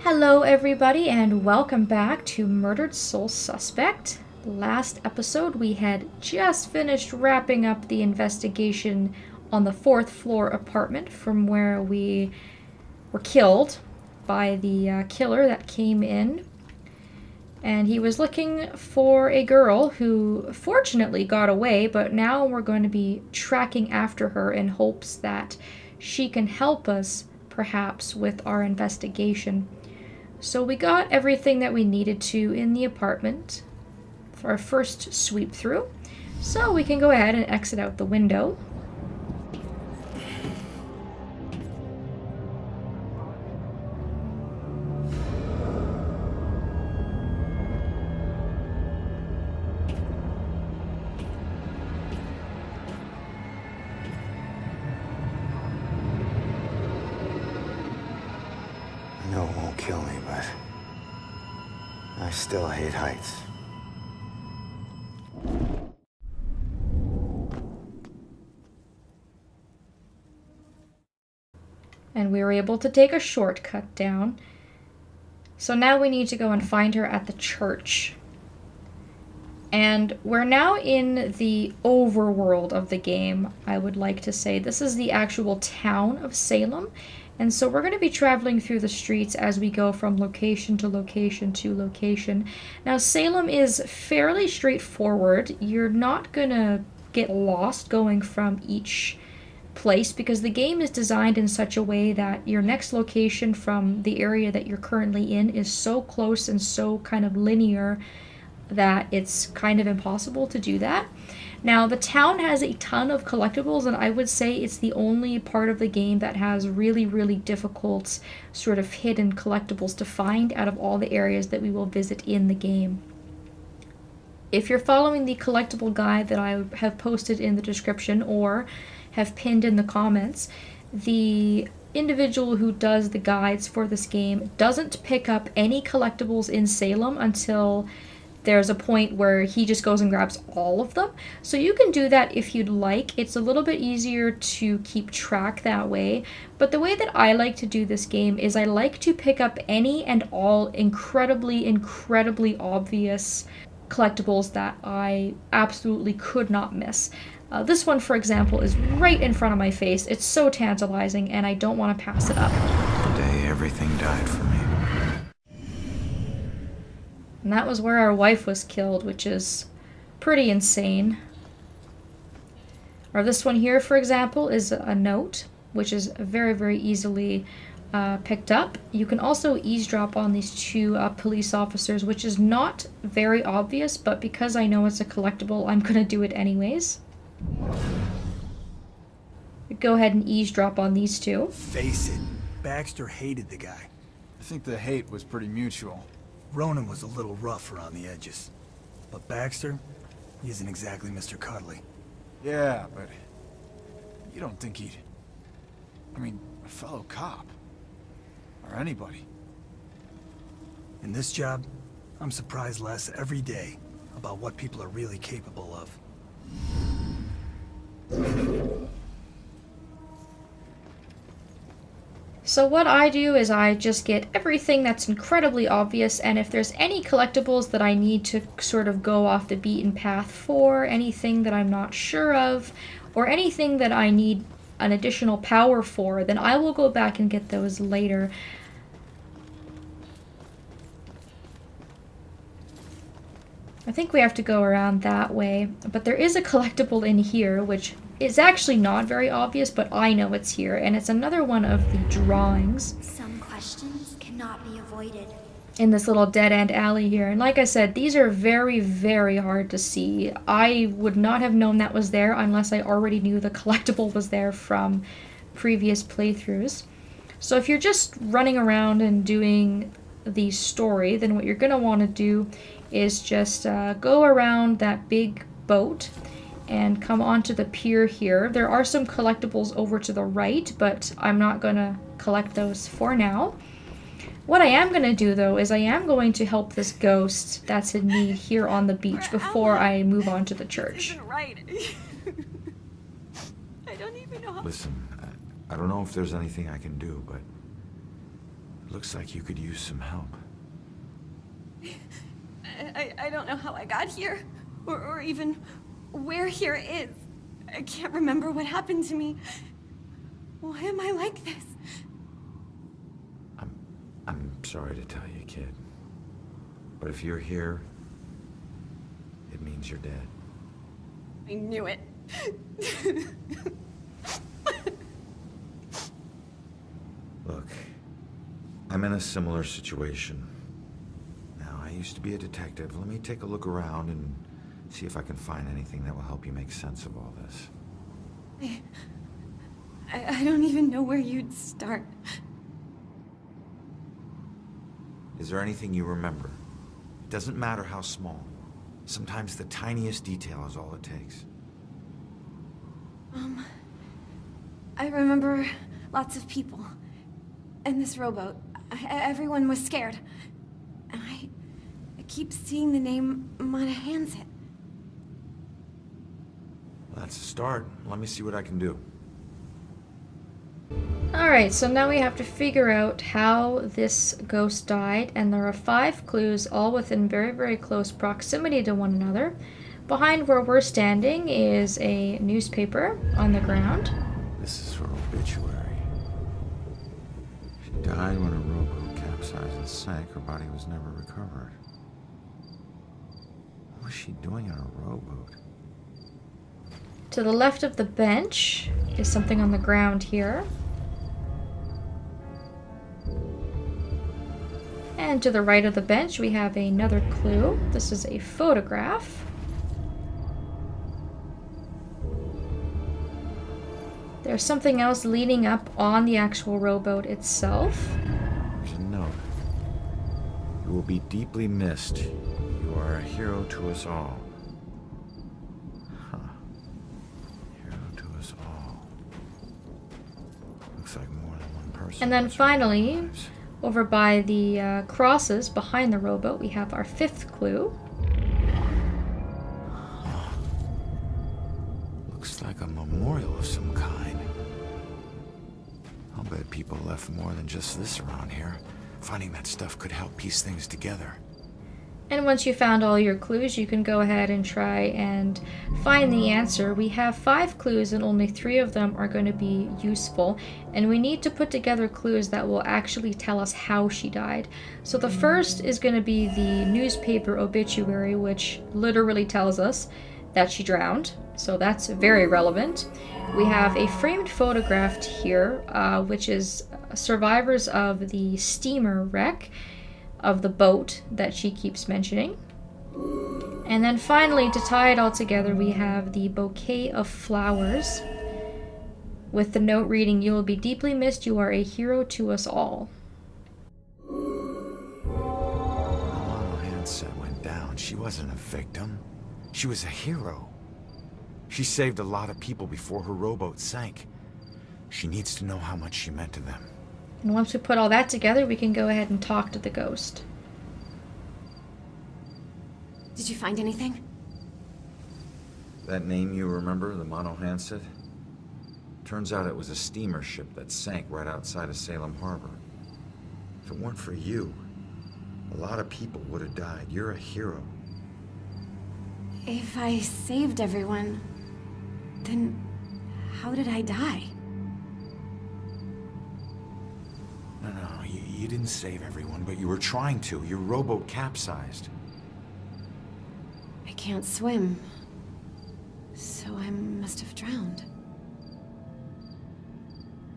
Hello, everybody, and welcome back to Murdered Soul Suspect. Last episode, we had just finished wrapping up the investigation on the fourth floor apartment from where we were killed by the killer that came in. And he was looking for a girl who fortunately got away, but now we're going to be tracking after her in hopes that she can help us, perhaps, with our investigation. So we got everything that we needed to in the apartment for our first sweep through. So we can go ahead and exit out the window. I know it won't kill me, but I still hate heights. And we were able to take a shortcut down. So now we need to go and find her at the church. And we're now in the overworld of the game, I would like to say. This is the actual town of Salem. And so we're going to be traveling through the streets as we go from location to location to location. Now, Salem is fairly straightforward. You're not going to get lost going from each place because the game is designed in such a way that your next location from the area that you're currently in is so close and so kind of linear that it's kind of impossible to do that. Now, the town has a ton of collectibles, and I would say it's the only part of the game that has really, really difficult sort of hidden collectibles to find out of all the areas that we will visit in the game. If you're following the collectible guide that I have posted in the description or have pinned in the comments, the individual who does the guides for this game doesn't pick up any collectibles in Salem until there's a point where he just goes and grabs all of them. So you can do that if you'd like. It's a little bit easier to keep track that way. But the way that I like to do this game is I like to pick up any and all incredibly, incredibly obvious collectibles that I absolutely could not miss. This one, for example, is right in front of my face. It's so tantalizing, and I don't want to pass it up. The day everything died for me. And that was where our wife was killed, which is pretty insane. Or this one here, for example, is a note, which is very, very easily picked up. You can also eavesdrop on these two police officers, which is not very obvious, but because I know it's a collectible, I'm going to do it anyways. Go ahead and eavesdrop on these two. Face it, Baxter hated the guy. I think the hate was pretty mutual. Ronan was a little rough around the edges. But Baxter, he isn't exactly Mr. Cuddly. Yeah, but you don't think he'd... I mean, a fellow cop. Or anybody. In this job, I'm surprised less every day about what people are really capable of. So what I do is I just get everything that's incredibly obvious, and if there's any collectibles that I need to sort of go off the beaten path for, anything that I'm not sure of, or anything that I need an additional power for, then I will go back and get those later. I think we have to go around that way, but there is a collectible in here, which is actually not very obvious, but I know it's here, and it's another one of the drawings. Some questions cannot be avoided. In this little dead-end alley here, and like I said, these are very, very hard to see. I would not have known that was there unless I already knew the collectible was there from previous playthroughs. So if you're just running around and doing the story, then what you're going to want to do is just go around that big boat and come onto the pier here. There are some collectibles over to the right, but I'm not going to collect those for now. What I am going to do, though, is I am going to help this ghost that's in need here on the beach before I move on to the church. This isn't right. I don't even know how... Listen, I don't know if there's anything I can do, but Looks like you could use some help. I don't know how I got here, or even where here is. I can't remember what happened to me. Why am I like this? I'm sorry to tell you, kid. But if you're here, it means you're dead. I knew it. Look, I'm in a similar situation. Now, I used to be a detective. Let me take a look around and see if I can find anything that will help you make sense of all this. I don't even know where you'd start. Is there anything you remember? It doesn't matter how small. Sometimes the tiniest detail is all it takes. I remember lots of people. And this rowboat. Everyone was scared. And I keep seeing the name Monahansit. Well, that's a start. Let me see what I can do. Alright, so now we have to figure out how this ghost died, and there are 5 clues, all within very, very close proximity to one another. Behind where we're standing is a newspaper on the ground. This is her obituary. She died when a rowboat capsized and sank. Her body was never recovered. What was she doing on a rowboat? To the left of the bench is something on the ground here. And to the right of the bench we have another clue. This is a photograph. There's something else leading up on the actual rowboat itself. There's a note. You will be deeply missed. You are a hero to us all. Huh. Hero to us all. Looks like more than one person. And then lost finally, their lives. over by the crosses behind the rowboat, we have our 5th clue. Looks like a memorial of some kind. I'll bet people left more than just this around here. Finding that stuff could help piece things together. And once you found all your clues, you can go ahead and try and find the answer. We have 5 clues and only 3 of them are going to be useful. And we need to put together clues that will actually tell us how she died. So the first is going to be the newspaper obituary, which literally tells us that she drowned. So that's very relevant. We have a framed photograph here, which is survivors of the steamer wreck of the boat that she keeps mentioning. And then finally, to tie it all together, we have the bouquet of flowers with the note reading, "You will be deeply missed. You are a hero to us all." Monahansit went down. She wasn't a victim. She was a hero. She saved a lot of people before her rowboat sank. She needs to know how much she meant to them. And once we put all that together, we can go ahead and talk to the ghost. Did you find anything? That name you remember, the Monahansit? Turns out it was a steamer ship that sank right outside of Salem Harbor. If it weren't for you, a lot of people would have died. You're a hero. If I saved everyone, then how did I die? No, you didn't save everyone, but you were trying to. Your rowboat capsized. I can't swim, so I must have drowned.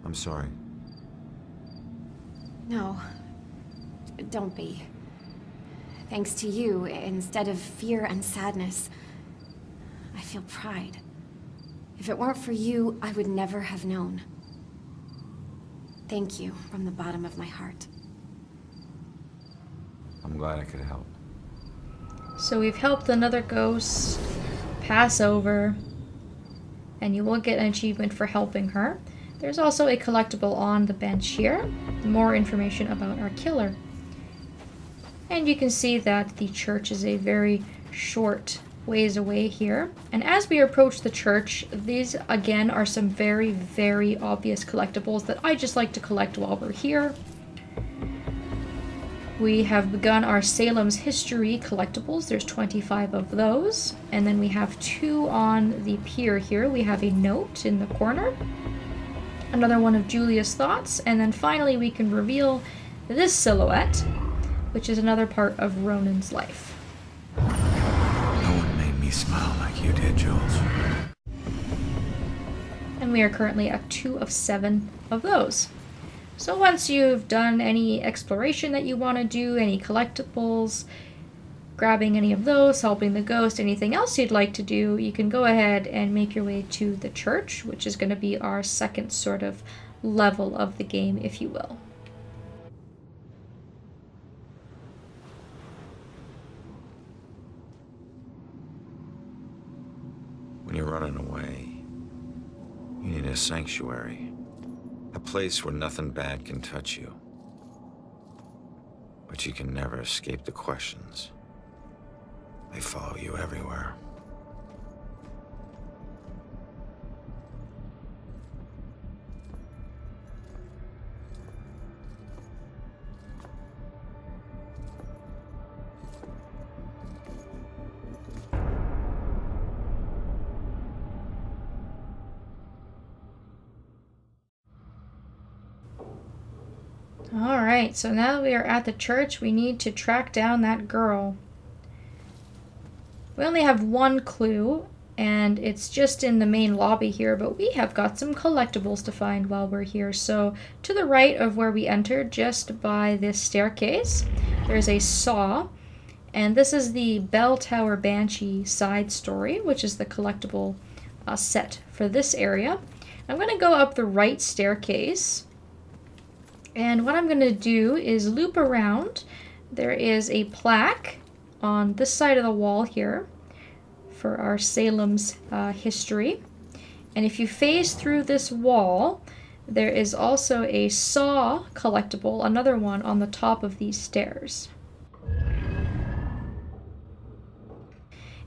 I'm sorry. No, don't be. Thanks to you, instead of fear and sadness, I feel pride. If it weren't for you, I would never have known. Thank you from the bottom of my heart. I'm glad I could help. So we've helped another ghost pass over, and you will get an achievement for helping her. There's also a collectible on the bench here, more information about our killer. And you can see that the church is a very short ways away here. And as we approach the church, these again are some very, very obvious collectibles that I just like to collect while we're here. We have begun our Salem's History collectibles. There's 25 of those. And then we have 2 on the pier here. We have a note in the corner. Another one of Julia's thoughts. And then finally we can reveal this silhouette, which is another part of Ronan's life. No one made me smile like you did, Jules. And we are currently at 2 of 7 of those. So once you've done any exploration that you want to do, any collectibles, grabbing any of those, helping the ghost, anything else you'd like to do, you can go ahead and make your way to the church, which is going to be our second sort of level of the game, if you will. When you're running away, you need a sanctuary. A place where nothing bad can touch you. But you can never escape the questions. They follow you everywhere. Alright, so now we are at the church. We need to track down that girl. We only have one clue, and it's just in the main lobby here, but we have got some collectibles to find while we're here. So to the right of where we entered, just by this staircase, there's a saw, and this is the Bell Tower Banshee side story, which is the collectible set for this area. I'm going to go up the right staircase. And what I'm going to do is loop around. There is a plaque on this side of the wall here for our Salem's history. And if you phase through this wall, there is also a saw collectible, another one on the top of these stairs.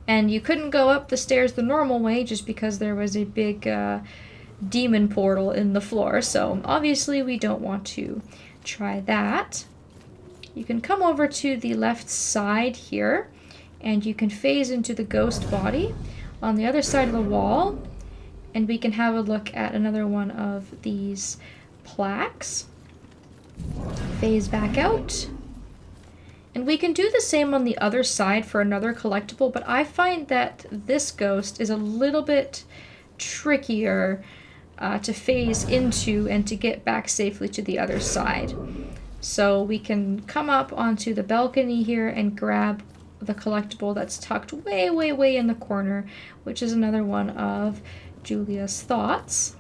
And you couldn't go up the stairs the normal way just because there was a big demon portal in the floor, so obviously we don't want to try that. You can come over to the left side here and you can phase into the ghost body on the other side of the wall, and we can have a look at another one of these plaques. Phase back out. And we can do the same on the other side for another collectible, but I find that this ghost is a little bit trickier to phase into and to get back safely to the other side. So we can come up onto the balcony here and grab the collectible that's tucked way, way, way in the corner, which is another one of Julia's thoughts.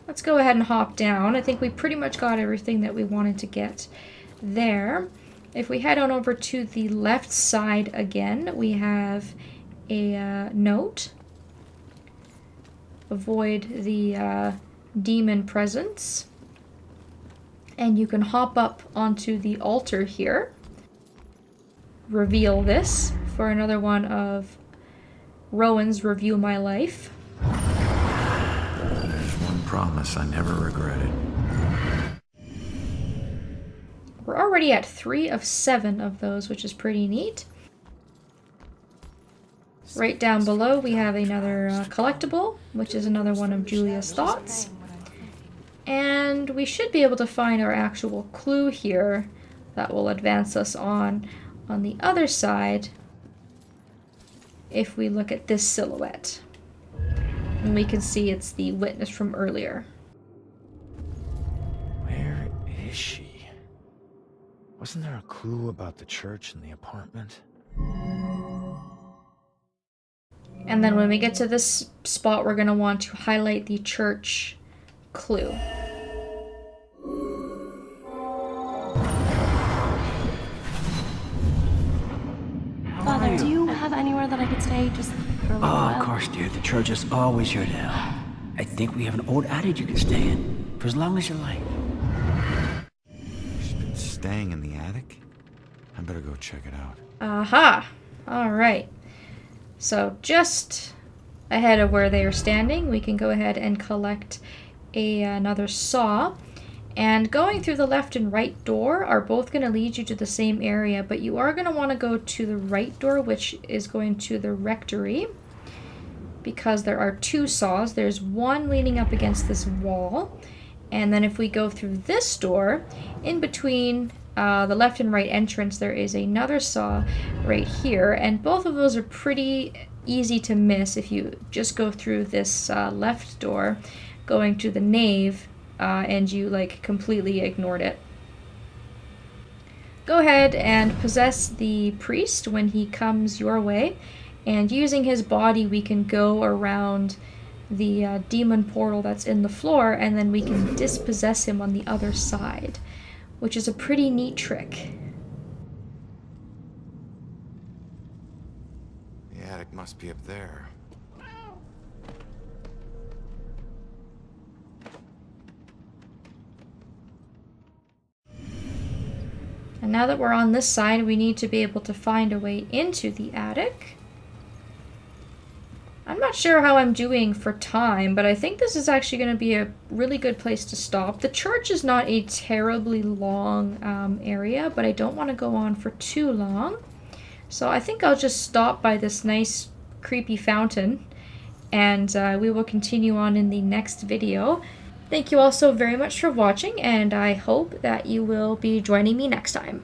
Let's go ahead and hop down. I think we pretty much got everything that we wanted to get there. If we head on over to the left side again, we have a note. Avoid the demon presence. And you can hop up onto the altar here. Reveal this for another one of Rowan's Review My Life. There's one promise I never regretted. We're already at 3 of 7 of those, which is pretty neat. Right down below we have another collectible, which is another one of Julia's thoughts. And we should be able to find our actual clue here that will advance us on the other side if we look at this silhouette. And we can see it's the witness from earlier. Where is she? Wasn't there a clue about the church and the apartment? And then when we get to this spot, we're going to want to highlight the church clue. Father, do you have anywhere that I could stay just for a little while? Of course, dear. The church is always your help. I think we have an old attic you can stay in for as long as you like. She's been staying in the attic? I better go check it out. Aha! Alright. So just ahead of where they are standing, we can go ahead and collect another saw. And going through the left and right door are both going to lead you to the same area, but you are going to want to go to the right door, which is going to the rectory, because there are 2 saws. There's one leaning up against this wall, and then if we go through this door, in between the left and right entrance, there is another saw right here, and both of those are pretty easy to miss if you just go through this left door going to the nave and you like completely ignored it. Go ahead and possess the priest when he comes your way, and using his body we can go around the demon portal that's in the floor, and then we can dispossess him on the other side, which is a pretty neat trick. The attic must be up there. And now that we're on this side, we need to be able to find a way into the attic. I'm not sure how I'm doing for time, but I think this is actually going to be a really good place to stop. The church is not a terribly long area, but I don't want to go on for too long. So I think I'll just stop by this nice creepy fountain, and we will continue on in the next video. Thank you all so very much for watching, and I hope that you will be joining me next time.